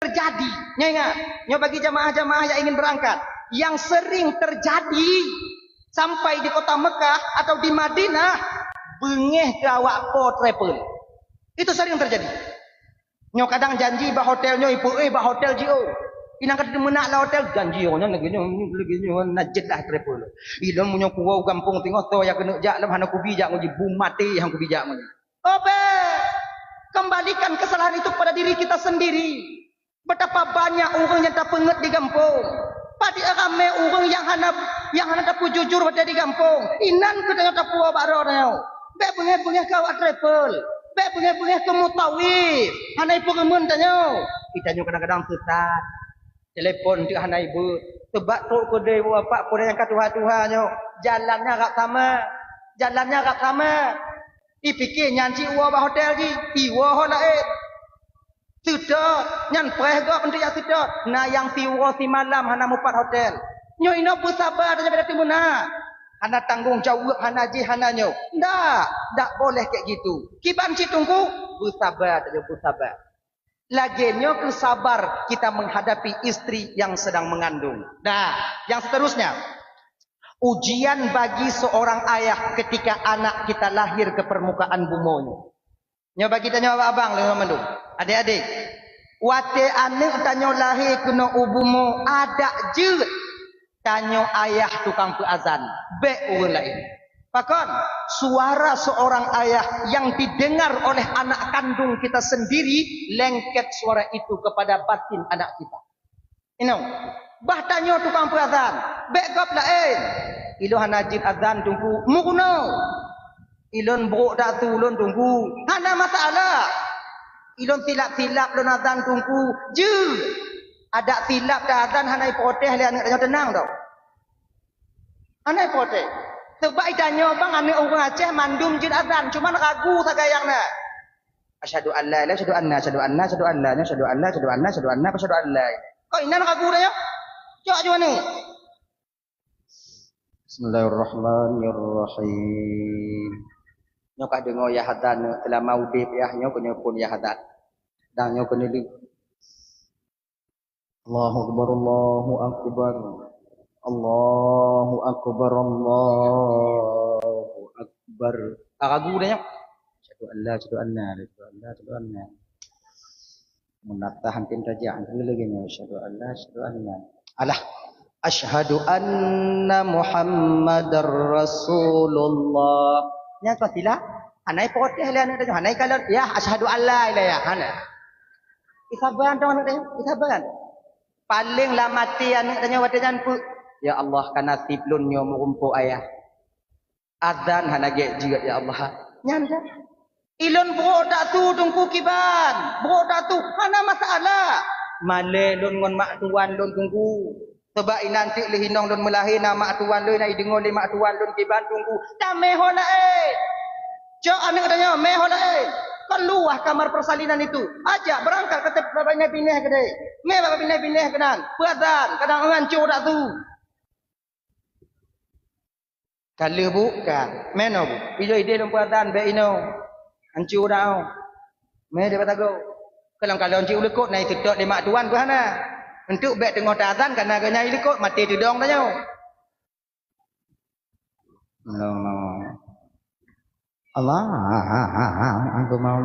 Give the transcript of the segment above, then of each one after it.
terjadi. Nyo ingat, nyo bagi jamaah-jamaah yang ingin berangkat, yang sering terjadi sampai di kota Mekah atau di Madinah, bengeh ke awak po travel. Itu sering terjadi. Nyo kadang janji bah hotel nyo ipu bah hotel jio. Inang kata menak lah hotel janji nyo nyo najid lah travel. Ilon munyo kuau kampung tengok to ya kena jak lam hana ku bijak ngoji bum mati hang ku bijak ngoji. Ope. Kembalikan kesalahan itu pada diri kita sendiri. Betapa banyak orang yang tak penget di kampung. Padi rame orang yang hana tak jujur pada di kampung. Inan kita tak puas baro nyo. Be bengeh kau travel. Be bengeh ke mutawif. Hana ibu kemun tanyo. Kita nyo kadang-kadang tetap telepon tu hana ibu. Tebak tu kode bapak kode yang katuha-tuha nyo. Jalannya agak sama. Dipikir nyanci uwa bah hotel ji. Iwa ho lain. Sudah, nyan preh go untuk yang sudah. Na yang tiwa si malam hana mupat hotel. Nyo ino bersabar saja pada timuna. Hana tanggung jawab hana ji hana nyo. Ndak boleh kayak gitu. Kiban si tunggu bersabar saja bersabar. Lagi nyo sabar kita menghadapi istri yang sedang mengandung. Nah, yang seterusnya. Ujian bagi seorang ayah ketika anak kita lahir ke permukaan bumi. Nyoba kita nyoba abang lho mendung. Adik-adik. Wate anak tanyo lahir kena ubumu ada je. Tanyo ayah tukang peazan. Be orang lain. Pakon suara seorang ayah yang didengar oleh anak kandung kita sendiri lengket suara itu kepada batin anak kita. Ino. Bah tanyo tukang peazan. Be gop lain. Iluhan najib azan tunggu mukuno. Ilon buruk dak tu ulun tunggu. Hana masalah. Ilon tilap-tilap lon azan tunggu. Je. Ada tilap dah azan hanai poteh le anak tenang tau. Hanai poteh. Sebab itanya bang anak orang Aceh mandum jin azan cuma ragu sagayangna. Asyhadu an la ilaha illallah asyhadu anna asyhadu anna asyhadu anna asyhadu anna asyhadu anna asyhadu anna. Kau inan ragu dah yo. Cok je mana? Bismillahirrahmanirrahim. Nyo ka dengo ya hadan telah mau dip ya nyo punya pun ya hadan. Dan nyo kena di Allahu akbar Allahu akbar. Allahu akbar Allahu akbar. Ragu dah nyo. Asyhadu anna. Menatahan tin rajaan lagi nyo asyhadu anna. Alah. Asyhadu anna Muhammadar Rasulullah. Nya kau sila. Anai poteh le anak tanya. Anai kalau ya asyhadu alla ilaha ya hana. Isaban dong anak tanya. Isaban. Paling lah mati anak tanya wadajan pu. Ya Allah kana tiplun nyo murumpu ayah. Azan hana ge juga ya Allah. Nyanda. Ilon bro dak tu tungku kiban. Bro dak tu hana masalah. Male lun ngon mak tuan lun tunggu. Sebab nanti le hinong don melahir nama tuan le nai dengo le mak tuan don kiban tunggu. Dah meho la Cok anak katanya meho la keluar kamar persalinan itu. Ajak berangkat kata bapak pindah ke dai. Me bapak pindah kenan. Perazan kadang ngancur dak tu. Kalau bukan, meno bu. Ijo ide dom perazan be ino. Hancur dak. Me dia batago. Kalau hancur lekot nai sedok le mak tuan ku hana. Untuk baik tengok azan karena ganya ilikot mati tudong tanya. Allah aku mau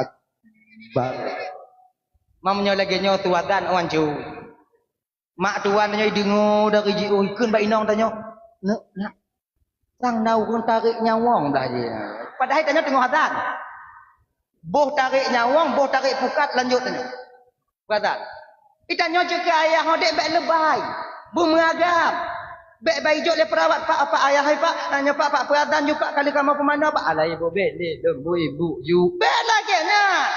akbar. Mamnya lagi nyo tu azan wancu. Mak tuan tanya dengo dari jiu ikun ba inong tanya. Nak. Sang nau kun tarik nyawang dah je. Padahal tanya tengok azan. Boh tarik nyawang, boh tarik pukat lanjut tanya. Kata. Itanya je ke ayah hodek baik lebay. Bermeragam. Baik baik jok le perawat pak apa ayah hai pak. Nanya pak peradan ju pak kali kamu pemana pak. Alai ibu beli lembu ibu ju. Bel lagi nah.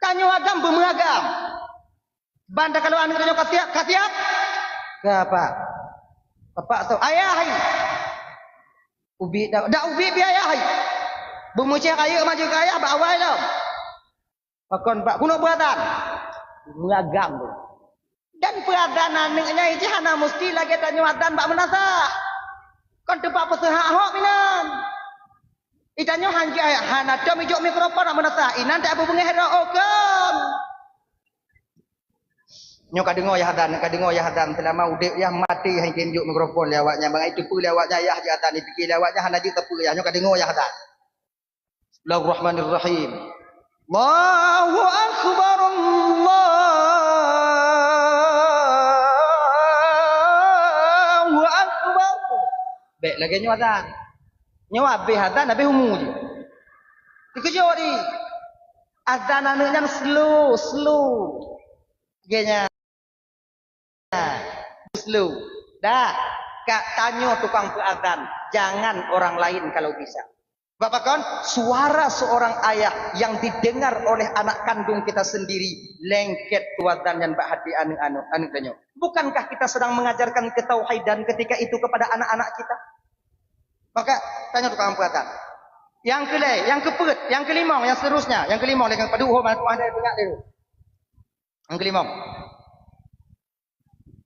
Tanya agam bermeragam. Banda kalau anak tanya katiap. Ke apa? Apa tu? Ayah hai. Ubi dak ubi bi ayah hai. Bermucih kaya maju kaya pak awal tau. Pakon pak kuno beratan. Meragam tu. Dan peradanan niknya itu hana mesti lagi tanya adan pak menasa. Kon tempat pesahak hok minan. Itanyo hanji hana dom ijuk mikrofon nak menata. Inan tak apa bengehra okam. Nyo kadengo ya hadan telah mau dek ya mati hang kenjuk mikrofon lawaknya bang itu pu lawaknya ya hadan dipikir lawaknya hana ju tepu ya nyo kadengo ya hadan. Bismillahirrahmanirrahim. Allahu akbar Allahu akbar. Baik lagi nyo hadan. Nyo habis hadan habis umu je. Dikejut di. Azan anaknya slow. Genya. Slow. Dah, kak tanya tukang azan, jangan orang lain kalau bisa. Bapak kan, suara seorang ayah yang didengar oleh anak kandung kita sendiri, lengket tuazan yang bahati anu tanya. Bukankah kita sedang mengajarkan ketauhidan ketika itu kepada anak-anak kita? Maka tanya tukang azan. Yang kelai, yang kepet, yang kelimang, yang seterusnya, yang kelimang dengan padu ho mana ada dengar dulu. Yang kelimang.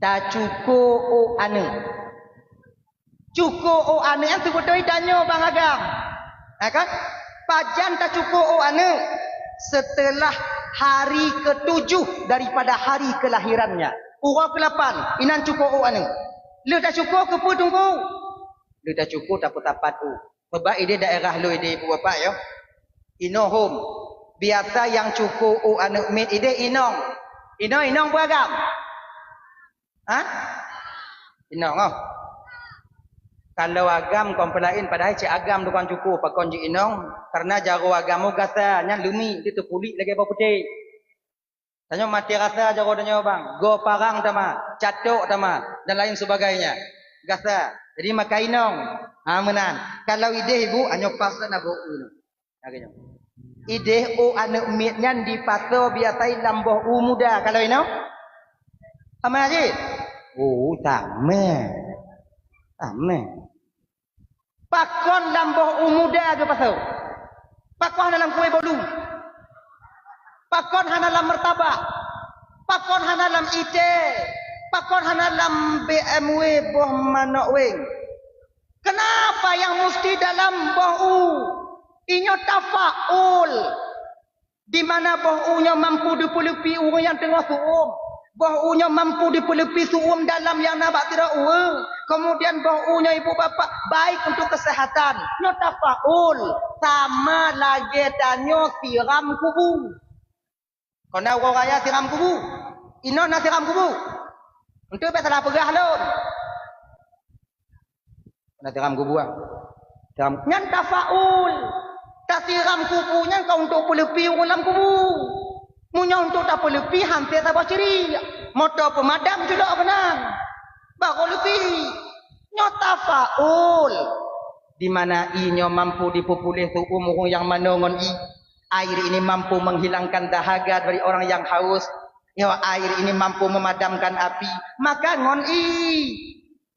Tak cukup ane. Cukup ane yang tu betul danyo bang agam. Kan? Pajan tak cukup ane setelah hari ke-7 daripada hari kelahirannya. Urang ke-8 inan cukup ane. Lu tak cukup ke pu tunggu. Lu tak cukup tak tapat tu. Sebab ini daerah lu ini ibu bapa yo. Ino home. Biasa yang cukup ane mit ide inong. Inong beragam. Hah? Inong oh. Kalau agam komplain padahal cik agam bukan cukup pakon ji inong karena jaro agamu kata nya lumi itu pulik lagi apa putih. Tanya mati rasa jaro tanya bang, go parang tama, catok tama dan lain sebagainya. Gasa. Jadi maka inong. Ha menan. Kalau ide ibu anyo pasal na bo ino. Agaknya. Ide o anu mitnya di pato biasai lamboh muda kalau inong. Sama aja. Oh, sama. Pakon lamboh muda ke pasau. Pakon dalam kue bolu. Pakon hana dalam martabak. Pakon hana dalam ite. Pakon hana dalam BMW boh manok weng. Kenapa yang mesti dalam bohu? Inyo tafaul. Di mana bohunya mampu dipulupi orang yang tengah suum. Bahunya mampu dipelepi suum dalam yang nabak tidak uang. Kemudian bahunya ibu bapa baik untuk kesehatan. Nyo tafaul. Sama lagi tanyo siram kubu. Kena orang raya siram kubu. Ino nak siram kubu. Untuk salah pegah lon. Nak siram kubu ah. Siram. Nyan tafaul. Tak siram kubunya kau untuk pelepi ulam kubu. Munya untuk tak lebih hampir tak ciri. Motor pemadam juga kenang. Baru lebih. Nyota faul. Di mana inyo mampu dipupulih tu umur yang manongon i. Air ini mampu menghilangkan dahaga dari orang yang haus. Yo air ini mampu memadamkan api. Maka ngon i.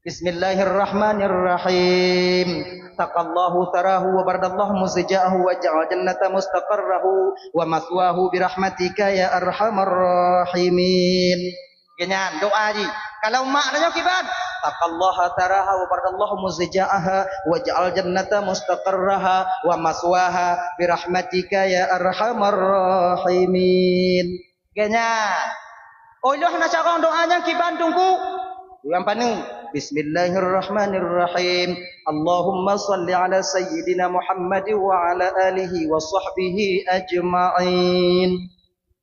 Bismillahirrahmanirrahim. Taqallahu tarahu wa bardallahu muzja'ahu wa ja'al jannata mustaqarrahu wa maswahu birahmatika ya arhamar rahimin. Ganyan doa ji. Kalau mak nanya kiban, taqallaha taraha wa bardallahu muzja'aha wa ja'al jannata mustaqarraha wa maswaha birahmatika ya arhamar rahimin. Ganyan. Oloh na cara doanya kiban tunggu. Yang panu Bismillahirrahmanirrahim. Allahumma salli ala sayyidina Muhammad wa ala alihi wa sahbihi ajma'in.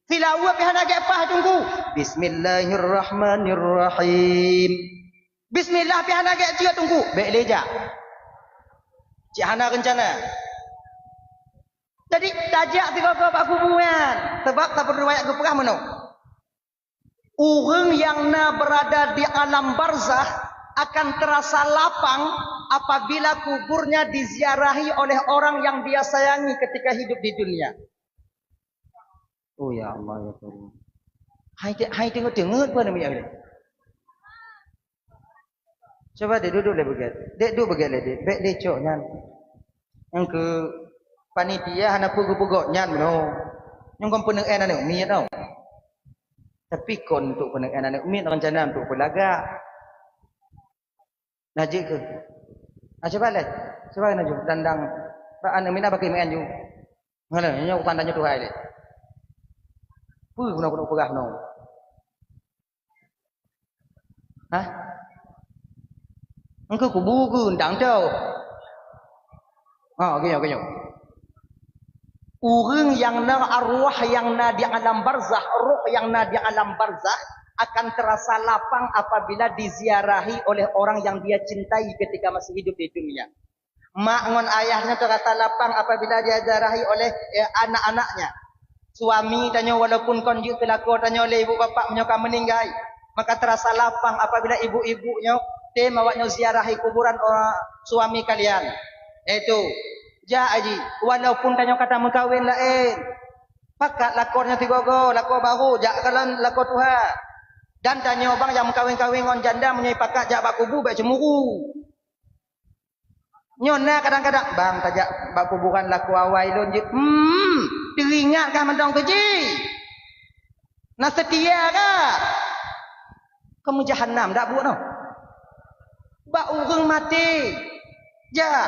Tilawah pihak nak apa tunggu. Bismillahirrahmanirrahim. Bismillah pihak nak dia tunggu. Baik leja. Cik hana rencana. Jadi tajak tiga pak kuburan. Sebab tak berriwayat ke perah mana? Orang yang berada di alam barzah akan terasa lapang apabila kuburnya diziarahi oleh orang yang dia sayangi ketika hidup di dunia. Oh ya Allah ya Tuhan. Hai tengok pun nama dia. Coba dia duduk le begat. Dek duduk begat le dek. Bek decok nyan. Yang ke panitia hana pugu-pugu nyan no. Yang kom peneng anak mi tau. Tapi kon untuk penekanan umi rencana untuk belaga. Najik ke? Coba lihat. Coba najik dandang Raan mina bagi main ju. Ngala nya tandanya Tuhan le. Pu guna pegah no. Hah? Engkau kubu ku undang jauh. Oh, gini. Orang yang na arwah yang na di alam barzah, roh yang na di alam barzah akan terasa lapang apabila diziarahi oleh orang yang dia cintai ketika masih hidup di dunia. Mak ngon ayahnya terasa lapang apabila dia ziarahi oleh anak-anaknya. Suami tanya walaupun konjuk telako tanya oleh ibu bapa menyoka meninggal, maka terasa lapang apabila ibu-ibunya mawaknya ziarahi kuburan orang suami kalian. Itu ja aji walaupun tanya kata mengkawin lain. Pakat lakornya tigogo, lakor baru jak kalan lakor Tuhan. Dan tanya bang yang kawin-kawin ngon janda menyai pakat jak bak kubu bak cemuru. Nyona kadang-kadang bang tajak bak kuburan laku awai lon je. Teringatkah mendong keji? Nak setia kah? Kamu jahanam dak buat no? Bak urang mati. Ja.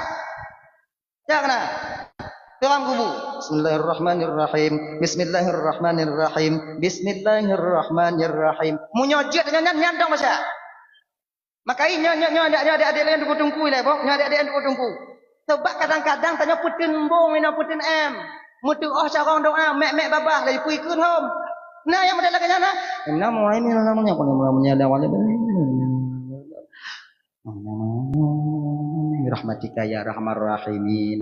Jangan. Dalam kubu. Bismillahirrahmanirrahim. Bismillahirrahmanirrahim. Bismillahirrahmanirrahim. Munyojit dengan nyandong masa. Makai nyo ada lain duk tungku le bok. Nyo ada duk tungku. Sebab kadang-kadang tanya putin bong ina putin em. Mutu carong doa mek babah dari pui kun hom. Nah yang ada lagi nyana. Nama ini namanya apa namanya ada rahmatika ya rahmar rahimin.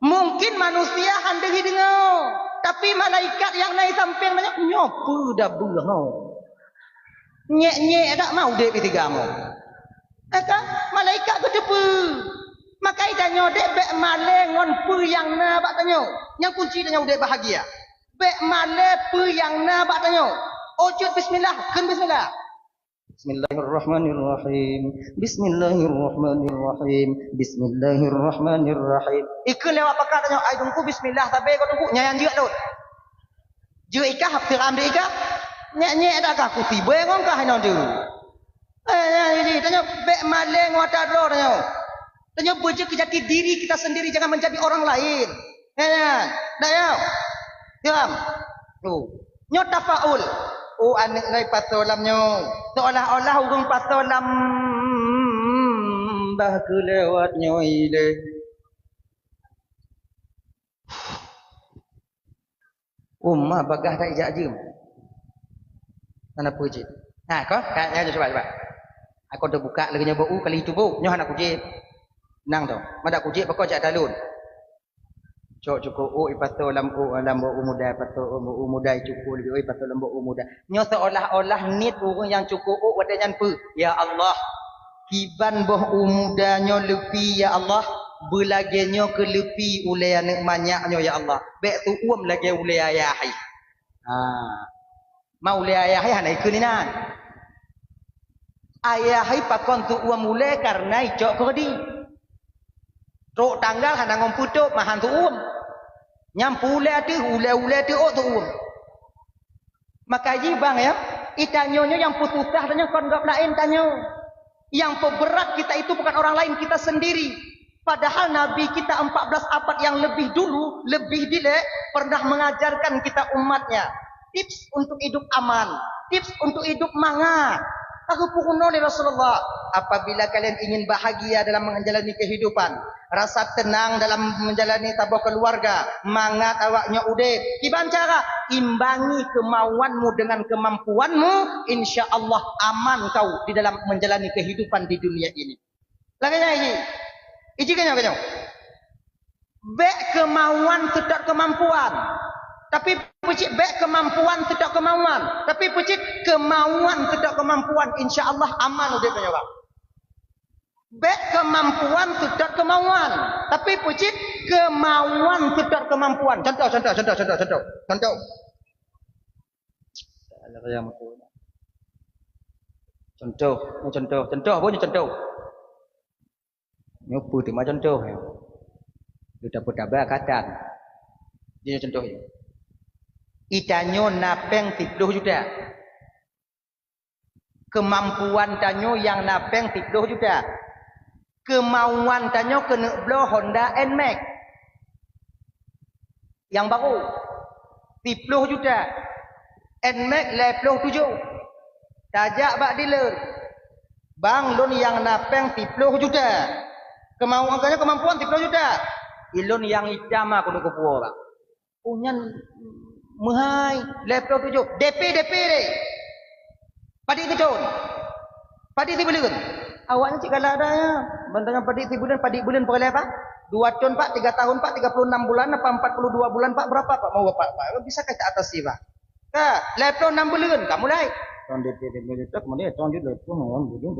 Mungkin manusia handehi dengar, tapi malaikat yang naik samping banyak nyopu dah buang. Nyek tak mau dek ketiga mau. Aka malaikat ketepu. Maka ida nyodek bek male ngon pu yang na bak tanyo. Yang kunci tanya udek bahagia. Bek male pu yang na bak tanyo. Ojud bismillah, kun bismillah. Bismillahirrahmanirrahim. Bismillahirrahmanirrahim. Bismillahirrahmanirrahim. Ikut lewat pakar tanya ai tungku bismillah tapi kau tungku nyayan juga lut. Je ikah tiram de ikah. Nyek dak kah ku tiba ngong kah hanon tu. Tanya bek male ngota dro tanya. Tanya bejek kejati diri kita sendiri jangan menjadi orang lain. Ya. Dak ya. Tiram. Tu. Nyota faul. Oh anak nai patolam nyo. Seolah-olah urung patolam bah kelewat nyo ile. Ummah bagah tak ijak je. Mana puji. Ha kau? Ya coba. Aku dah buka lagi nyo bau kali itu bau. Nyo anak puji. Nang tu. Madak puji bakal jak dalun. Cok cukup ipato lampu lambu muda pato muda cukup lebih ipato lambu muda nyo seolah-olah nit orang yang cukup wadanya pu ya Allah kiban boh muda nyo lepi ya Allah belage nyo ke lepi ulai anak banyak nyo ya Allah bek tu lagi ulai ayah mau ulai ayah hanai kuninan ayah pakon tu ulai karena icok kodi rok tanggal hana ngomputuk mahan tu nyampu ule tu tu maka bang ya itanyonyo yang putusah tanya kondok lain tanyo yang peberat kita itu bukan orang lain kita sendiri padahal Nabi kita 14 abad yang lebih dulu lebih dile pernah mengajarkan kita umatnya tips untuk hidup aman tips untuk hidup mangat. Aku pukuno oleh Rasulullah. Apabila kalian ingin bahagia dalam menjalani kehidupan, rasa tenang dalam menjalani tabah keluarga, mangat awaknya udip. Kiban cara imbangi kemauanmu dengan kemampuanmu, insya Allah aman kau di dalam menjalani kehidupan di dunia ini. Laganya ini, ijikannya kanyo. Bek kemauan tidak kemampuan. Tapi pucik bek kemampuan tidak kemauan. Tapi pucik kemauan tidak kemampuan. Insya Allah aman udah punya bang. Bek kemampuan tidak kemauan. Tapi pucik kemauan tidak kemampuan. Contoh. Contoh. Punya contoh. Nyopu tu macam contoh. Sudah berdabah katan. Dia contoh ini. Itanyo napeng 10 juta. Kemampuan tanyo yang napeng 10 juta. Kemauan tanya kena blow Honda NMAX yang baru 30 juta, NMAX 57. Tajak bak dealer bang loan yang napeng 30 juta, kemampuan 30 juta, ilon yang hitam aku nak kepuar bang punyan mahai 57 DP deh padi kecon padi tibulan awaknya cik kalau ada ya bantangan padi tibulan padi bulan boleh apa 2 ton pak 3 tahun pak 36 bulan apa 42 bulan pak berapa pak mau pak bisa ke atas sih pak kah 6 bulan kamu mulai tahun DP kemudian tahun juga itu mohon begini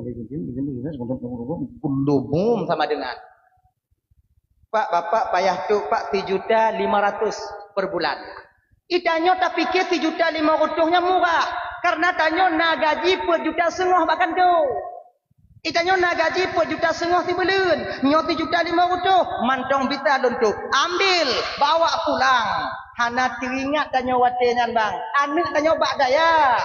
sama dengan Pak bapak payah tu pak 3.500 per bulan. Itanyo tak pikir 3.500-nya murah karena tanyo na gaji per juta setengah bahkan tu. Itanyo na gaji per juta setengah ti bulan. Nyo 3.500 mantong bita luntuk. Ambil bawa pulang. Hana teringat tanyo watengan bang. Anak tanyo bak daya.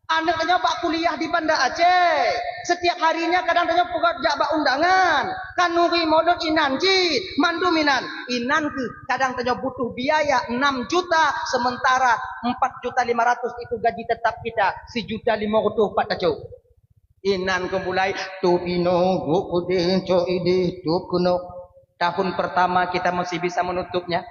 Anak tanya bak kuliah di Banda Aceh. Setiap harinya kadang tanya pukat jak bak undangan. Kanuri modal inan jid. Mandu minan. Inan ke kadang tanya butuh biaya 6 juta. Sementara 4.500.000 itu gaji tetap kita. 1.500.000 pak tajuk. Inan ke mulai. Tupino gukudin coide tukuno. Tahun pertama kita masih bisa menutupnya.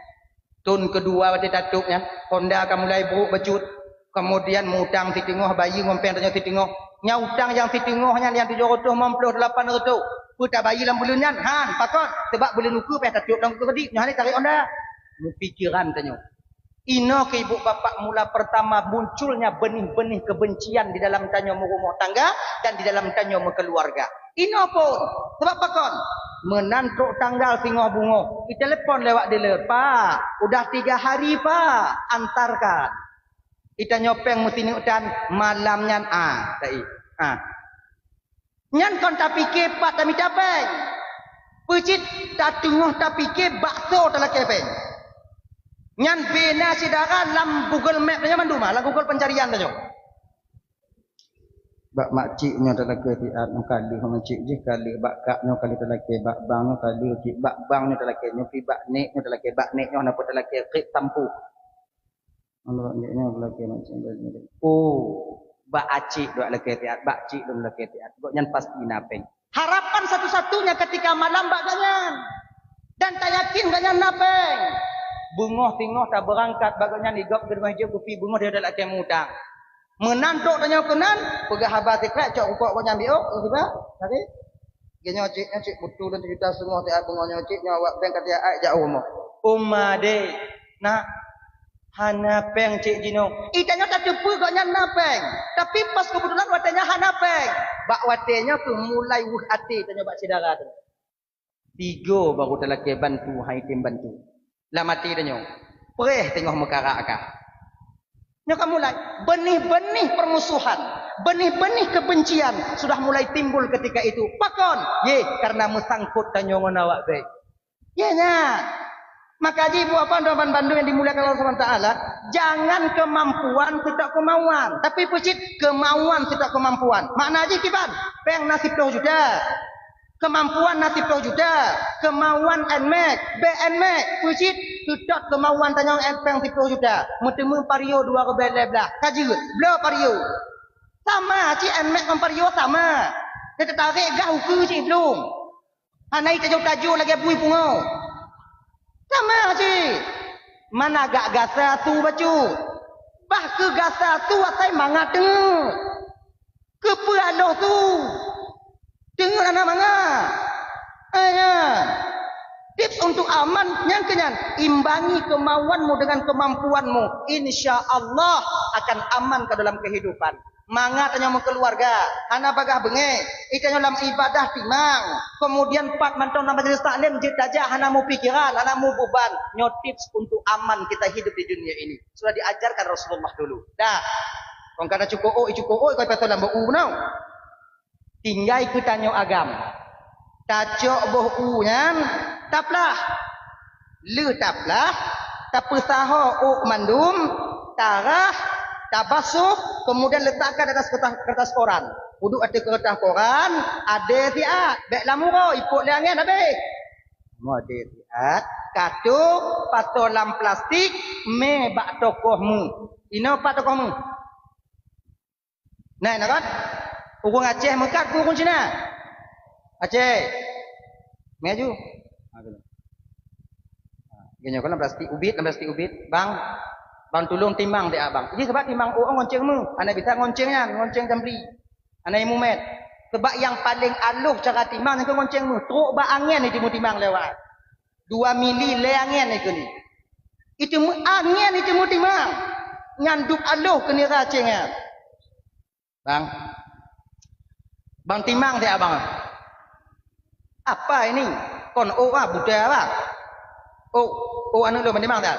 Tahun kedua kita tutupnya. Honda akan mulai buruk becut. Kemudian mutang titingoh bayi ngompeng tanya titingoh. Nya utang yang titingohnya yang 700 800. Puta bayi dalam bulannya. Han pakot sebab bulan uku pe tak dalam kredit. Nya ni tarik onda. Mu pikiran tanya. Ino ke ibu bapak mula pertama munculnya benih-benih kebencian di dalam tanya rumah tangga dan di dalam tanya keluarga. Ino pun sebab pakon menantuk tanggal singoh bungo. Kita telepon lewat dealer, Pak. Udah 3 hari Pak, antarkan. Kita nyopeng mesti dan malamnya tai. Nyan kon tak fikir pak tak capek. Pecit tak tengah tak fikir bakso tak kepeng. Nyan bina sidara lam Google Map nya mandu mah, Google pencarian dah nyo. Bak makcik nya tak tiat kali makcik je kali bak kak nya kali tak bak bang nya kali bak bang nya tak nya pi bak nek nya tak bak nek nya napa tak kek tampu. Allah ni lagi macam ni. Oh, bak acik dok lagi tiat, bak cik dok lagi tiat. Kok nyan pasti napeng. Harapan satu-satunya ketika malam bak ganyan. Dan tak yakin ganyan napeng. Bungoh tingoh tak berangkat bak ganyan igop ke rumah je kupi bungoh dia dak lagi mutang. Menantuk tanya kenan, pegah habar tikrak cok ukok ganyan biok, tiba. Tadi genyo cik betul dan cerita semua tiap bungohnya cik nya awak bank kata ai jauh mo. De. Nak hana peng cik jino. Itanya tak cepu gaknya napeng. Tapi pas kebetulan watenya hana peng. Bak watenya tu mulai wuh hati tanya bak saudara tu. 3 baru telaki bantu hai tim bantu. Lah mati tanya. Pereh tengok mekara akak. Nya kamu mulai benih-benih permusuhan, benih-benih kebencian sudah mulai timbul ketika itu. Pakon, karena mesangkut tanya ngon awak baik. Nya. Maka ibu apa doaban Bandung yang dimuliakan Allah SWT, jangan kemampuan tidak kemauan, tapi pucit kemauan tidak kemampuan. Makna aja kiban, peng nasib 10 juta, kemampuan nasib 10 juta, kemauan NMAX, BNMAX, pucit tidak kemauan tanya peng 10 juta, metemu pario 2 ke belah, kaji belo pario, sama cik NMAX dengan pario sama, kita tarik gau ke cik belum, anai tajuk-tajuk lagi bui pungo. Sama cik. Mana agak gasa tu baju. Bah ke gasa tu atai mangat tengah. Kepealoh tu. Tengah anak mangat. Tips untuk aman yang kenyan. Imbangi kemauanmu dengan kemampuanmu. Insya Allah akan aman ke dalam kehidupan. Mangat hanya keluarga, hana bagah bengek, itanya dalam ibadah timang. Kemudian pak mantong nama jenis taklim jid aja hana mu pikiran, hana mu beban. Nyo tips untuk aman kita hidup di dunia ini. Sudah diajarkan Rasulullah dulu. Dah. Kong kada cukup kau patut lambo nau. Tinggal kita nyo agam. Tacok boh unyan, taplah. Le taplah, tapesaho mandum, tarah tabasuh, kemudian letakkan atas kertas koran. Uduk ada kertas koran, ada tiat. Bek lamu ko, ipuk liangan habis. Mau ada tiat. Katuk, patolam plastik, me bak tokohmu. Ino pak tokohmu. Nah, nak kan? Urung Aceh mekat ku urung Cina. Aceh. Maju. Gini kan plastik ubit, bang tolong timbang dia abang. Jadi sebab timbang orang ngonceng mu, anak bisa ngoncengnya, ngonceng jambri. Anak imumet. Sebab yang paling aluh cara timbang itu ngonceng mu. Teruk ba angin itu mu timbang lewat. 2 mili le angin itu ni. Itu mu angin itu mu timbang. Nganduk aluh kena racingnya. Bang timbang dia abang. Apa ini? Kon budaya apa? Anu lu menimang tak?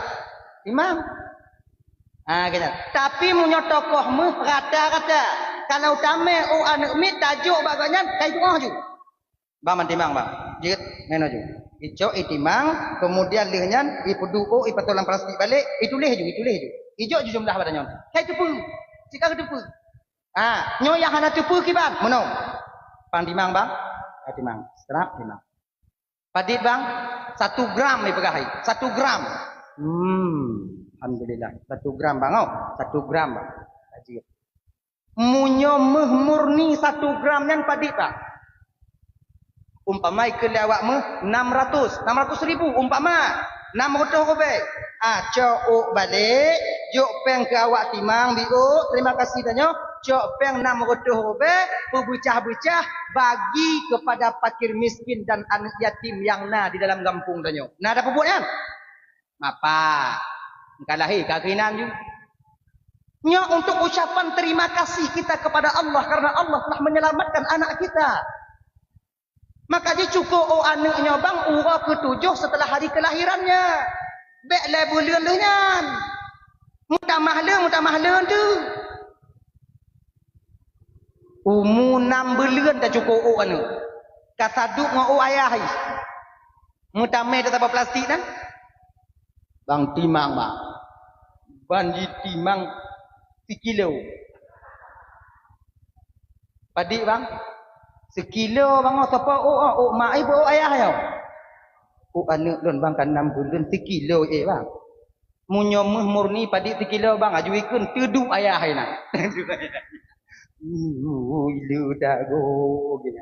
Imam. Gitu. Tapi punya tokohmu rata-rata. Kalau utama anu mi tajuk baganya kayak tu. Bang mentimang bang. Jit ngeno ju. Ijo itimang, kemudian lihnya ipedu ipatolang plastik balik, itu leh ju. Ijo ju jumlah badannya. Kayak tu pun. Jika tu pun. Nyoyah hana tu pun kiban. Mono. Pantimang bang. Timang. Serap timang. Padit bang, 1 gram ni pegahai. 1 gram. Alhamdulillah. 1 gram bang. 1 gram bang. Haji. Munyo murni 1 gram yang padit bang. Umpamai ke lewat mu 600 ribu umpama 600 rupiah. Cok balik, jok peng ke awak timang biu. Terima kasih tanya. Cok peng 600 rupiah, berbecah-becah bagi kepada fakir miskin dan anak yatim yang di dalam kampung tanya. Ada apa buat kan? Apa? Kalahi kakinan ju. Nya untuk ucapan terima kasih kita kepada Allah karena Allah telah menyelamatkan anak kita. Maka dia cukup anaknya bang urah ke-7 setelah hari kelahirannya. Bek le bulan-bulannya. Mutamah tu. Umur 6 bulan dah cukup anu. Kasaduk ngau ayah. Mutamah dah tanpa plastik kan? Bang timang bang. Banji timang 1 kilo. Padik bang. 1 kilo bang siapa mak ibu ayah yo. Anak lon bang kan 6 bulan 1 kilo bang. Munyo murni padik 1 kilo bang ajuikeun tedu ayah na. Ilu dah go gitu.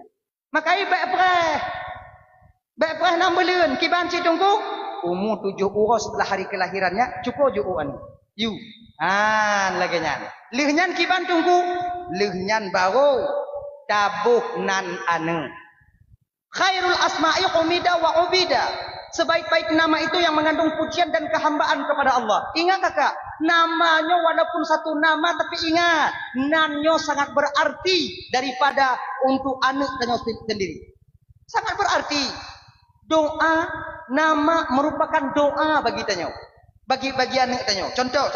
Maka baik preh 6 bulan kiban si tunggu umur 7 urus setelah hari kelahirannya cukup ju anu. You. Laginya. Lihnya kiban tunggu. Lihnya baru tabuh nan anu. Khairul asma'i humida wa ubida. Sebaik-baik nama itu yang mengandung pujian dan kehambaan kepada Allah. Ingat kakak, namanya walaupun satu nama tapi ingat, nanyo sangat berarti daripada untuk anak tanyo sendiri. Sangat berarti. Doa, nama merupakan doa bagi tanyo. Bagi anak tanyo. Contoh.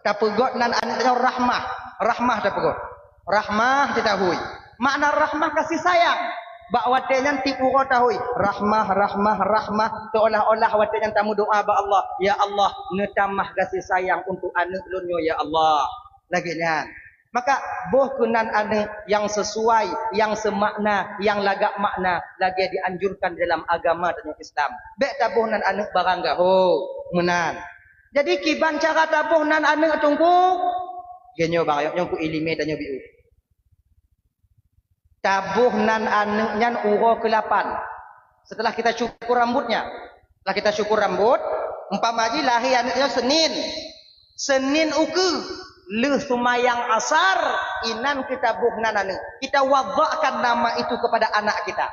Tapegot nan anak tanyo rahmah. Rahmah tapegot. Rahmah ditahui. Makna rahmah kasih sayang. Bak watenya tipu tahui. Rahmah. Seolah-olah watenya tamu doa ba Allah. Ya Allah, netamah kasih sayang untuk anak lunyo ya Allah. Laginya. Maka boh kunan anak yang sesuai, yang semakna, yang lagak makna lagi dianjurkan dalam agama dan Islam. Bek tabuh nan anak barang gaho menan. Jadi kiban cara tabuh nan anak tunggu. Genyo bang yang ku ilime tanyo biu. Tabuh nan anaknya uro ke-8. Setelah kita cukur rambutnya. Setelah kita cukur rambut, umpama haji lahir anaknya Senin uku. Leh sumayang asar, inan kita buh nan anak. Kita wadakkan nama itu kepada anak kita.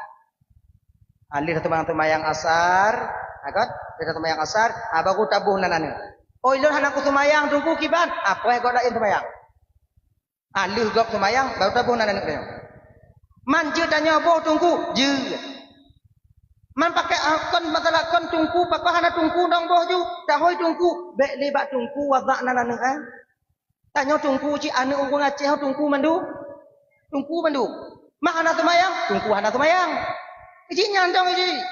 Alih sumayang asar, agak kita sumayang asar, baru tabuh nan anak. Oh ilon anakku sumayang tunggu kiban, apa yang kau lain sumayang? Alih gop sumayang, baru tabuh nan anak. Manja tanya boh tunggu, je. Man pakai kon masalah kon tunggu, pakai hana tunggu dong boh ju, dahoi tunggu, bek lebat tunggu wadak nan anak Tanya tunggu ci anak orang Aceh tunggu mandu. Mak hana semayang, tunggu hana semayang. Iji nyandong iji.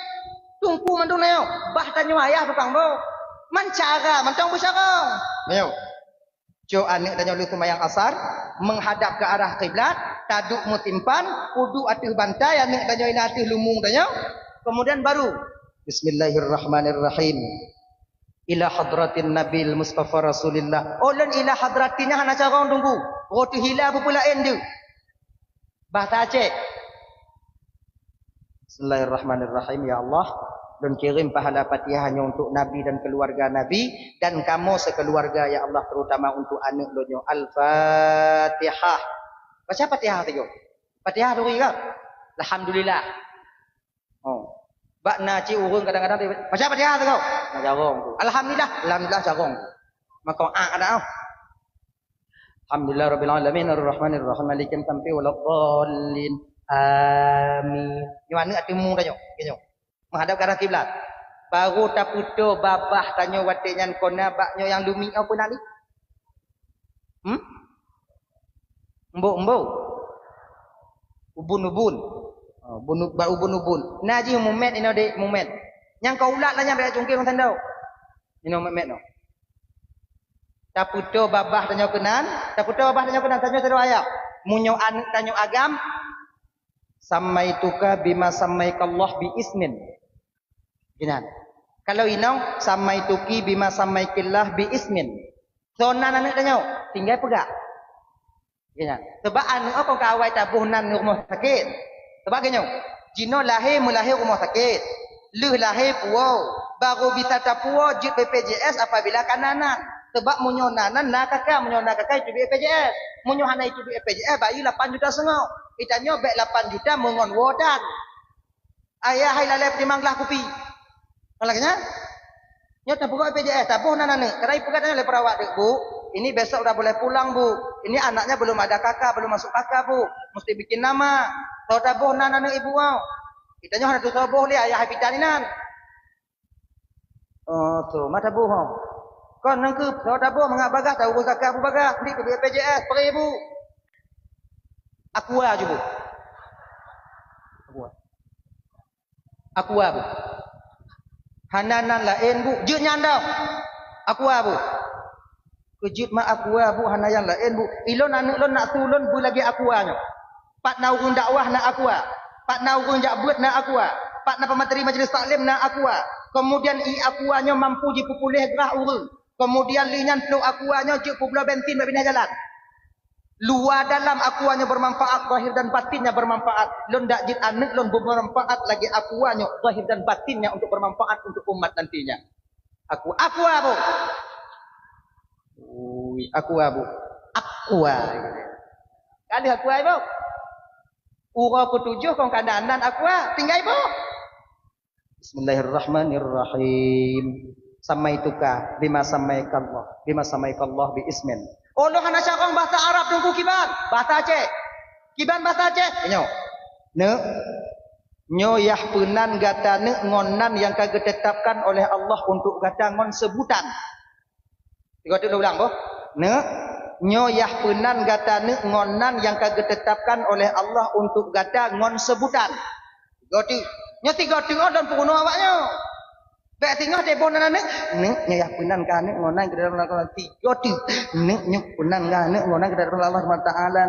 Tunggu mandu nayo. Bah tanya ayah tukang bo. Man cara, man tong bersarang. Nayo. Jo anak tanya lu sembahyang asar, menghadap ke arah kiblat, taduk mutimpan, wudu atih bantai, anak tanya ina atih lumung tanya. Kemudian baru Bismillahirrahmanirrahim. Ila hadratin Nabil Mustafa Rasulillah. Ulun ila hadratinya hana cara orang tunggu. Roti hilang apa pula dia. Bahasa Aceh. Bismillahirrahmanirrahim. Ya Allah, dan kirim pahala Fatihah hanya untuk Nabi dan keluarga Nabi dan kamu sekeluarga ya Allah, terutama untuk anak donyo. Al-Fatihah. Baca Fatihah tu. Fatihah tu ke? Alhamdulillah. Oh. Bak na ci urang kadang-kadang baca Fatihah tu kau. Nah jarong tu. Alhamdulillah, alhamdulillah jarong. Maka ada ah. Alhamdulillah rabbil alamin arrahmanir rahim malikin sampai waladdallin. Amin. Di mana atimu tanya? Kenyo. Menghadap ke arah kiblat. Baru taputo babah tanya watinyan kona baknyo yang lumi apa nali? Embo. Ubun. Ubun. Naji mumet ino de mumet. Yang kau ulat lah yang dak cungkil orang tandau. Ino mumet no. Taputo babah tanya kenan, tanya seru ayat. Munyo anak tanya agam. Samaituka bima samaikallah bi ismin. Ginan. Kalau inong samaituki bima samaikillah bi ismin. Sonan anak tanya, tinggal pegak. Ginan. Sebab anak kau kawai tabuhnan rumah sakit. Sebab kenyo, jino lahir mulahir rumah sakit. Leh lahir puau. Baru bisa tapuo jut BPJS apabila kananan. Sebab munyo nanan nak kakak itu BPJS. Munyo hana itu BPJS bayi 8 juta setengah. Itanyo bek 8 juta mengon wodan. Ayah hai lalai petimanglah kopi. Malahnya nyo tapuo BPJS tapuh nanan. Kerai pegatnya oleh perawat dek, Bu. Ini besok udah boleh pulang, Bu. Ini anaknya belum ada kakak, belum masuk kakak, Bu. Mesti bikin nama. Tahu tabuh nanan ibu kau. Itanyo hana tu tabuh dia ayah pitaninan. Oh, tu mata bu kau. Kau nangkep tahu tabuh mengak bagah tahu kakak Bu bagah di ke BPJS per ibu. Aku aja, Bu. Aku Bu. Hananan lain, Bu. Je nyandau. Aku Bu. Kejut mak aku Bu hana yang lain, Bu. Ilon anak lon nak tulun Bu lagi aku nyo. Pak naurun dakwah nak aku. Pak naurun jabut nak aku. Pak na pemateri majlis taklim nak aku. Kemudian akuanyo mampu ji populeh gerah urang. Kemudian linyan flow akuanyo je pula bensin babina jalan. Luar dalam akuanyo bermanfaat, zahir dan batinnya bermanfaat. Lon dak jid anak lon bermanfaat lagi akuanyo zahir dan batinnya untuk bermanfaat untuk umat nantinya. Aku Bu. Ui, aku Bu. Kali aku Bu. Ura ketujuh kong kandanan aku tinggal Bu. Bismillahirrahmanirrahim. Samaituka bima samaikallah bi ismin. Oh lo hana cakong bahasa Arab tunggu kiban. Bahasa Aceh. Kiban bahasa Aceh. Nyo yah punan gata ngonan yang kagak tetapkan oleh Allah untuk gata ngon sebutan. Tiga tu ulang Bu. Nyo yah punan gata ngonan yang kagak tetapkan oleh Allah untuk gata ngon sebutan. Tiga tu dan puno awaknya. Bek tinggal telepon anak nyo yah punan kan ngonan ke dalam Allah tiga tu. Nyo punan kan ngonan ke dalam Allah Subhanahu taala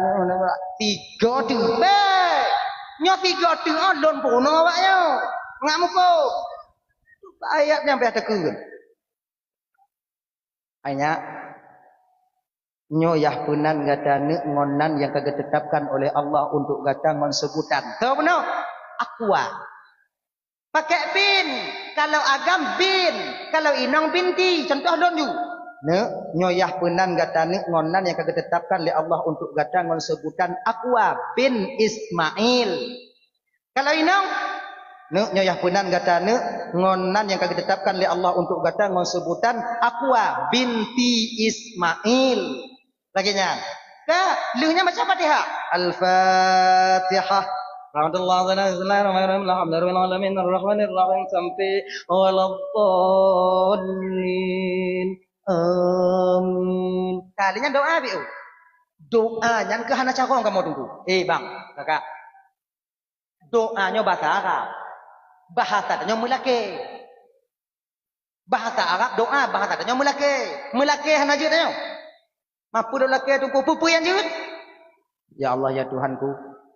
tiga tu. Bek nyo tiga tu dan puno awaknya. Ngamuko. Ayatnya sampai ada keun. Hanya nyo yah punan gata ngonan yang kagak tetapkan oleh Allah untuk gata ngon sebutan. Tahu benar? Aqua. Pakai bin. Kalau agam bin. Kalau inang binti. Contoh lonju. Nyo yah punan gata ngonan yang kagak tetapkan oleh Allah untuk gata ngon sebutan Aqua bin Ismail. Kalau inang nyo yah punan gata ngonan yang kagak tetapkan oleh Allah untuk gata ngon sebutan Aqua binti Ismail. Laginya. Luhnya macam Fatihah. Al-Fatihah. Bismillahirrahmanirrahim. Ar-Rahmanirrahim sampai waladdallin. Amin. Kalinya doa biu. Doa yang ke hana cakong kamu tunggu. Bang, kakak. Doanya bahasa Arab. Bahasanya mulake. Bahasa Arab doa bahasanya mulake. Mulake hana je tanya. Mampu dah laki tu pupu yang je. Ya Allah ya Tuhanku,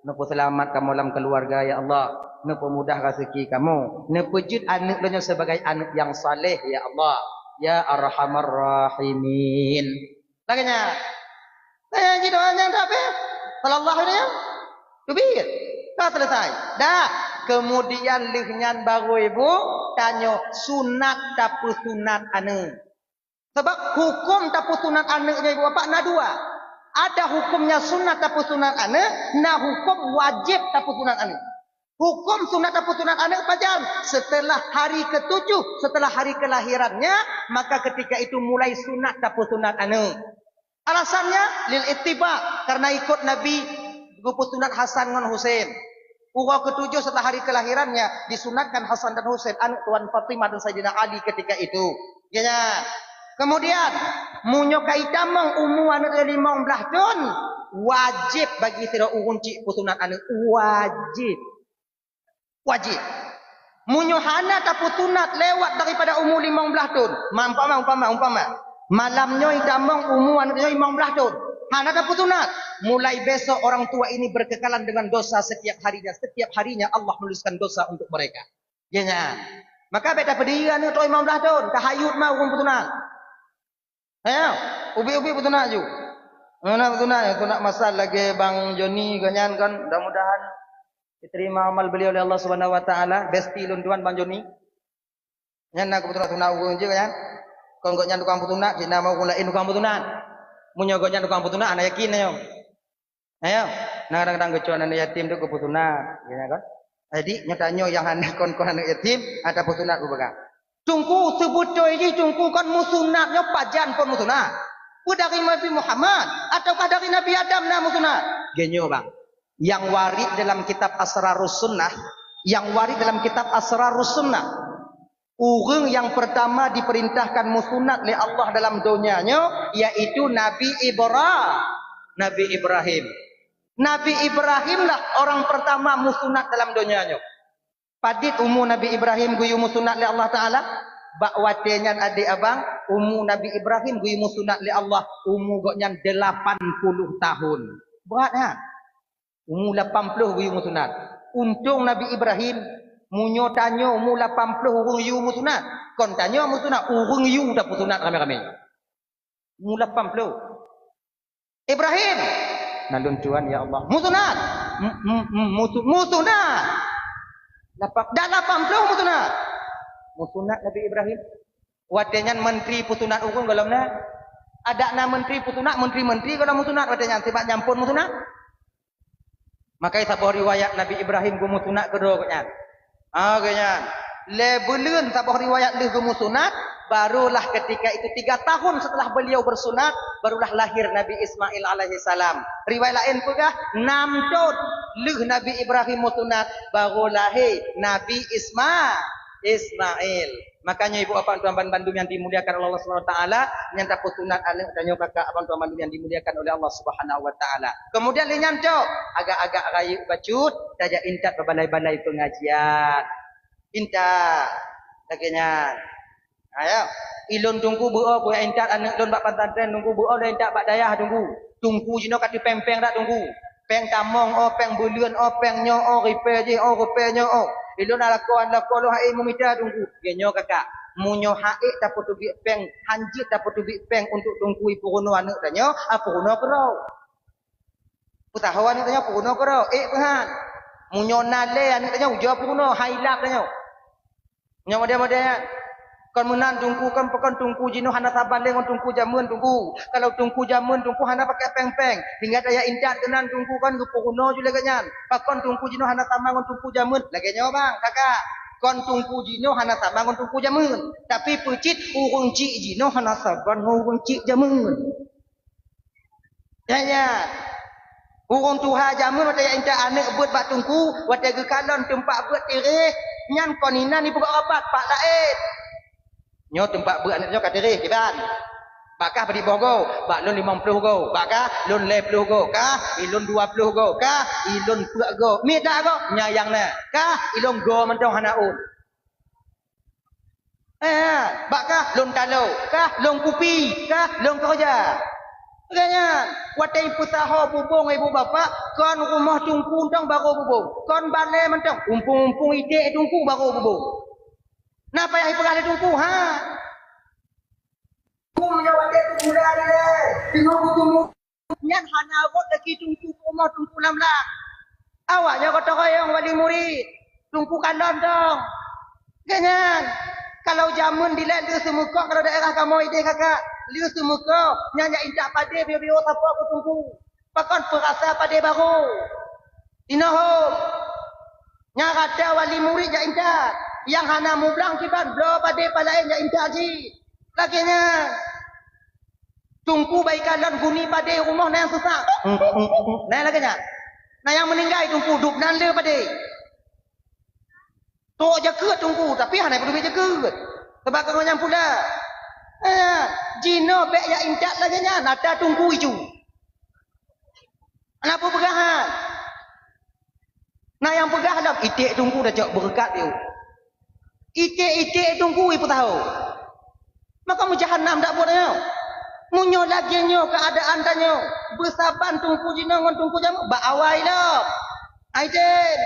napa selamat kamu dalam keluarga ya Allah. Napa mudah rezeki kamu. Napa jud anak dunia sebagai anak yang saleh ya Allah. Ya Arhamar Rahimin. Laginya. Saya jadi doa yang apa? Sallallahu alaihi wasallam. Tubir. Dah selesai. Dah. Kemudian lihnyan baru ibu tanya sunat tapu sunat anak. Sebab hukum tapu sunat anaknya ibu bapa na dua. Ada hukumnya sunat tapu sunat anak, na hukum wajib tapu sunat anak. Hukum sunat tapu sunat anak pajan setelah hari ketujuh, setelah hari kelahirannya, maka ketika itu mulai sunat tapu sunat anak. Alasannya lil ittiba, karena ikut Nabi gupu sunat Hasan dan Husain. Urau ketujuh setelah hari kelahirannya disunatkan Hasan dan Husain anak Tuan Fatimah dan Sayyidina Ali ketika itu. Ya. Kemudian munyo kaitamang umuan 15 tahun wajib bagi sira urunci pusunat anak wajib. Wajib. Munyo hana ta pusunat lewat daripada umur 15 tahun. Umpama malamnya itamang umuan 15 tahun. Hana ta pusunat. Mulai besok orang tua ini berkekalan dengan dosa setiap harinya. Setiap harinya Allah menuliskan dosa untuk mereka. Ya. Maka beta pedian itu 15 tahun tahayud mau urun pusunat. Ayo, ubi-ubi putunat ju. Mana putunat? Aku nak masal lagi Bang Joni ganyan kan. Mudah-mudahan diterima amal beliau oleh Allah Subhanahu wa taala. Besti lunduan Bang Joni. Nyan nak putunat tunau urun je kan. Kau enggak nyan tukang putunat, kita mau kulain tukang putunat. Munyo ganyan tukang putunat anak yakin ayo. Ayo, nak kadang-kadang kecuan anak yatim tu ke putunat, ya kan? Jadi nyatanyo yang anak kon anak yatim ada putunat ubaga. Tungku sebutoi je tungku kan musunatnya pajan pun musunat. Dari Nabi Muhammad ataukah dari Nabi Adam na musunat? Genyo bang. Yang warid dalam kitab Asrarus Sunnah, yang warid dalam kitab Asrarus Sunnah. Orang yang pertama diperintahkan musunat oleh Allah dalam dunianya yaitu Nabi Ibrahim. Nabi Ibrahim lah orang pertama musunat dalam dunianya. Padit umur Nabi Ibrahim guyu musunat li Allah Ta'ala. Bak watenyan adik abang. Umur Nabi Ibrahim guyu musunat li Allah. Umur goknyan 80 tahun. Berat ha? Umur 80 guyu musunat. Untung Nabi Ibrahim. Munyo tanya umur 80 urung yu musunat. Kon tanya musunat. Urung yu dah musunat ramai-ramai. Umur 80. Ibrahim. Nalun Tuhan ya Allah. Musunat. Musunat. Dan 80 musunat. Musunat Nabi Ibrahim. Watenyan menteri pusunat urung galamna. Ada na menteri pusunat, menteri-menteri kalau musunat watenyan sebab nyampun musunat. Maka sabah riwayat Nabi Ibrahim ku musunat kedua katnya. Katanya. Lebelun sabah riwayat dia ku musunat. Barulah ketika itu 3 tahun setelah beliau bersunat. Barulah lahir Nabi Ismail alaihissalam. Riwayat lain pula 6 tahun. Leh Nabi Ibrahim musunat. Baru lahir Nabi Ismail. Makanya ibu abang tuan Bandung yang dimuliakan oleh Allah Subhanahu wa taala, nyanta pusunat anak dan kakak abang tuan Bandung yang dimuliakan oleh Allah Subhanahu wa taala. Kemudian lenyanto agak-agak rayu bacut saja intat berbalai-balai pengajian. Intat laginya. Ayo, ilun tunggu buo buat intat anak don bak pantan tunggu buo dan intat bak dayah tunggu. Tunggu jino kati pempeng dak tunggu. Peng tamong peng bulian peng nyo repair je repair nyo ilun alakon lo hai mumita tunggu. Genyo kakak. Munyo haik tapu tubi peng hanjit tapu tubi peng untuk tunggu ipuruno anak danyo apuruno kerau. Putahawan danyo puruno kerau. Penhan. Munyo nale anak danyo ujo puruno hailap danyo. Nyo model-model kon menan tungku kan pekan tungku jino hana sabaleng on tungku jamun tungku. Kalau tungku jamun tungku hana pakai peng-peng. Hingga daya indat kenan tungku kan gupuno jule ganyan. Pakon tungku jino hana tamang on tungku jamun. Lagi nyo bang kakak. Kon tungku jino hana tamang on tungku jamun. Tapi pecit urung cik jino hana saban urung cik jamun. Ya. Urung tuha jamun wata ya indat anak buat bak tungku. Wata gekalon tempat buat tirih. Nyan konina ni buka rapat pak lain. Nyo tempat buat anak nyo katerih kiban. Bakah beri bogo, bak lun 50 go, bakah lun 10 go, kah ilun 20 go, kah ilun 10 go. Mi dak go nyayang na. Kah ilun go mentong hanaun. Bakah lun talau, kah lun kupi, kah lun kerja. Kaya watai putaho bubung ibu bapak kon rumah tungku tong baru bubung kon balai mentong umpung ide tungku baru bubung napa yang iperah tungku ha punya watai tungku dah tunggu nyan hana wot lagi tungku rumah tungku lamlang awaknya kata kayang wali murid tungku kalon dong kaya kalau jamun dilek semuka kalau daerah kamu ide kakak liu semuka nyanya indak pade bio apa aku tunggu pakon perasa pade baru dinoho nya kata wali murid ja indak yang hana mublang kiban blo pade palain ja indak ji lakinya tunggu baikan guni pade rumah yang susah nah lakinya nah yang meninggal tunggu duk nan le pade to jaga tunggu tapi hana perlu jaga sebab kau nyam pula Jino bek ya indak lagi nya nada tunggu itu. Kenapa pegahan? Nah yang pegah dah itik tunggu dah cak berkat dia. Itik tunggu ibu tahu. Maka mu jahannam dak buat dia. Munyo lagi nyo keadaan tanyo. Bersaban tunggu jino ngon tunggu jam ba awai dah. Aiden.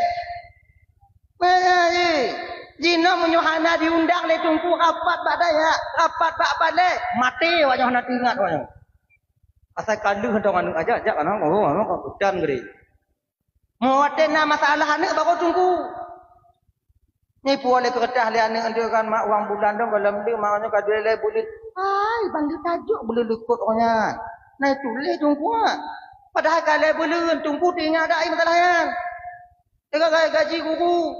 Jina menyuhana diundang le tungku rapat badaya, rapat bak balik, mati wajah nak ingat wajah. Asal kandu hendak anu aja kan kok hutan gede. Mau ada masalah anak baru tunggu. Ni boleh keredah le anak dia kan mak uang bulan dong kalau dia maknya kadue le bulit. Ai bandu tajuk boleh lukut orangnya. Nah itu le tunggu. Padahal kalau boleh tunggu tinggal ada masalah yang. Tengah gaji guru.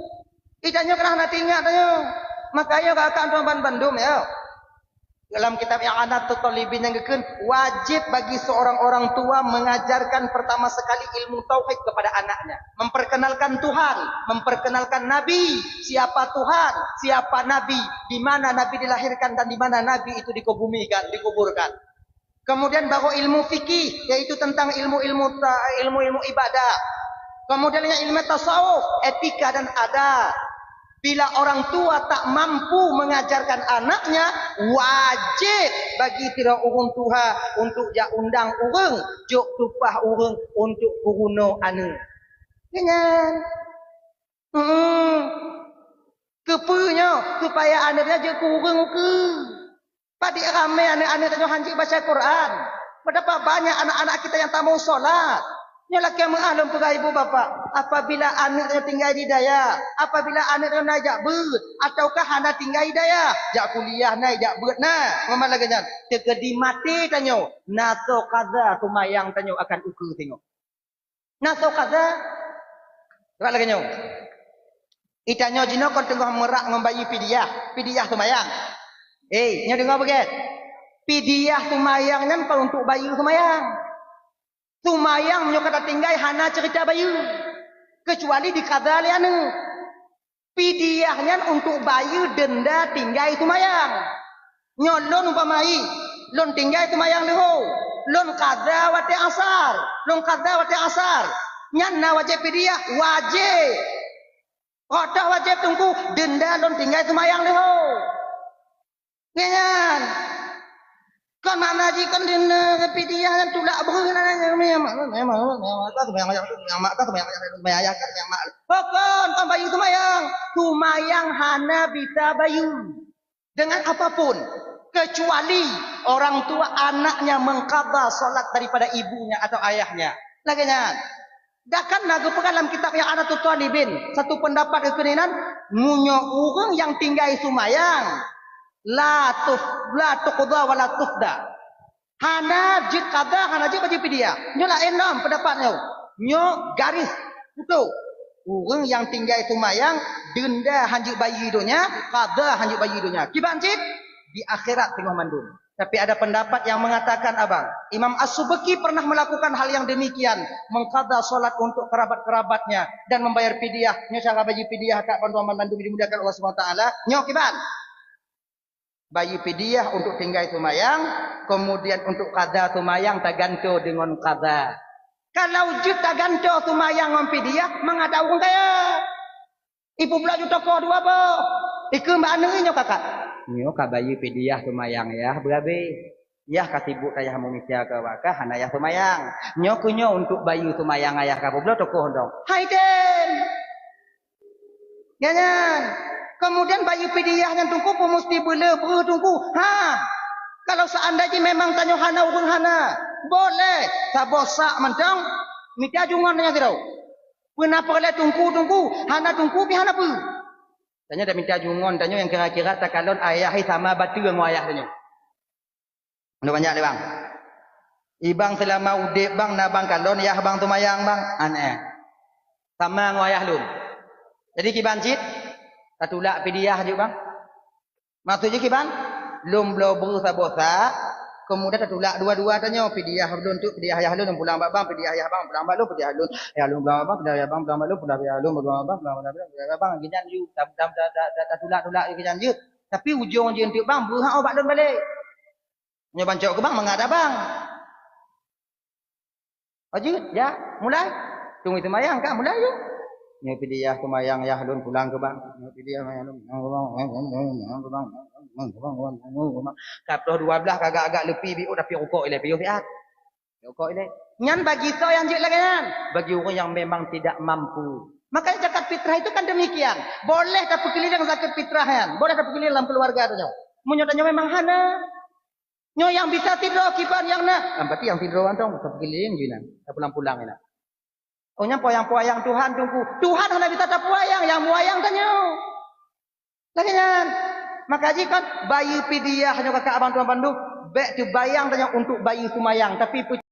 Ikannya kena nak tinggal tanya. Makanya kakak tuan Bandung ya. Dalam kitab yang anak Talibin yang kekun wajib bagi seorang orang tua mengajarkan pertama sekali ilmu tauhid kepada anaknya. Memperkenalkan Tuhan, memperkenalkan Nabi, siapa Tuhan, siapa Nabi, di mana Nabi dilahirkan dan di mana Nabi itu dikubumikan, dikuburkan. Kemudian baru ilmu fikih yaitu tentang ilmu ibadah. Kemudian ilmu tasawuf, etika dan adab. Bila orang tua tak mampu mengajarkan anaknya, wajib bagi tira urang tua untuk ja undang urang, jok tupah urang untuk guruno anu. Jangan. Kepunya supaya anaknya je kurang ke. Padi ramai anak-anak tanya hanji baca Quran. Betapa banyak anak-anak kita yang tak mau solat. Nyalah kiamat alam pegawai ibu bapa. Apabila anaknya tinggal di daya, apabila anaknya naik jak ber, ataukah anak tinggal di daya, jak kuliah naik jak ber nah, mama lagi nyan. Tegedi mati tanyo, nato kaza tumayang tanyo akan ukur tengok. Nato kaza, tak lagi nyo. Itanyo jino kon tengah merak membayi pidiah tumayang. Nyo dengar begitu. Pidiah tumayang nyan kalau untuk bayi tumayang. Tumayang menyo kata tinggal hana cerita bayu. Kecuali di kadali anu. Pidiahnya untuk bayu denda tinggal tumayang. Nyolon umpamai, lon tinggal tumayang leho. Lon kada wate asar, lon kada wate asar. Nyanna wajib pidiah wajib. Otak wajib tunggu denda lon tinggal tumayang leho. Nyan. Kan mana ji kan dina pidiah kan tulak berenang memang pokon kan bayu tumayang hana bisa bayu dengan apapun kecuali orang tua anaknya mengqadha solat daripada ibunya atau ayahnya laginya dakan naga dalam kitab yang ada Talibin satu pendapat kekeninan munyo urang yang tinggal sumayang la tuqda wa la tuqda. Hana jid qada hana jid bagi dia. Nyo la enam pendapatnya. Nyo garis betul. Urang yang tinggal sumayang denda hanji bayi hidunya, qada hanji bayi hidunya. Kiban jid di akhirat tengah mandun. Tapi ada pendapat yang mengatakan abang, Imam As-Subki pernah melakukan hal yang demikian, mengqada solat untuk kerabat-kerabatnya dan membayar pidiah. Nyo cara bagi pidiah kat panduan mandun dimuliakan Allah Subhanahu wa taala. Nyo kiban bayi pidiah untuk tinggal tumayang, kemudian untuk qada tumayang taganto dengan qada. Kalau jut taganto tumayang dengan pidiah, mengada urang kaya. Ibu pula juta ko dua apa? Iku mbak anu nyo kakak. Nyo ka bayi pidiah tumayang ya, berabe. Ya katibuk ayah mumisia ke waka hanayah tumayang. Nyo kunyo untuk bayu tumayang ayah kabu blo tokoh dong. Hai den. Ganyan. Kemudian bayu pidiyah yang tungku pun mesti bela tungku. Ha. Kalau seandainya memang tanya hana urun hana, boleh. Sabosak mentang miti ajungan nya tirau. Kenapa boleh tungku hana tungku pi hana pu. Tanya dah minta ajungan tanya yang kira-kira takalon ayah sama batu dengan ayah tanya. Udah banyak deh bang. Ibang selama udik bang na bang kalon ya bang tumayang bang aneh. Sama ngoyah lum. Jadi kibancit tatulak pidiah je bang. Maksudnya kiban lum blo berusaha bosa kemudian tatulak dua-dua tanya pidiah lun tu pidiah ayah lun pulang bang pidiah ayah bang pulang lun pidiah lun ya lun pulang bang pidiah ayah bang pulang lun pulang ayah lun pulang bang pulang bang ginan you tatulak ginan you tapi ujung je untuk bang buha obat lun balik. Nyo bancok ke bang mengada bang. Ajut ya mulai. Tunggu itu mayang kan mulai yuk. Nyo pidiah tumayang ya lun pulang ke bang. Nyo pidiah mayang lun ke bang. Kaploh 12 agak-agak lebih biu tapi rukuk ile biu fiat. Rukuk ile. Nyan bagi so yang jik lagi kan. Bagi orang yang memang tidak mampu. Makanya zakat fitrah itu kan demikian. Boleh tapi keliling zakat fitrah kan. Boleh tapi keliling dalam keluarga tu nyo. Munyo tanya memang hana. Nyo yang bisa tidur kiban yang nak. Berarti yang tidur antong keliling jinan. Tak pulang-pulang ina. Oh nya poyang-poyang Tuhan tunggu. Tuhan hanya bisa tak poyang, yang moyang tanya. Lagian. Maka jika bayi pidiah hanya kakak abang tuan Bandung, baik tu bayang tanya untuk bayi sumayang tapi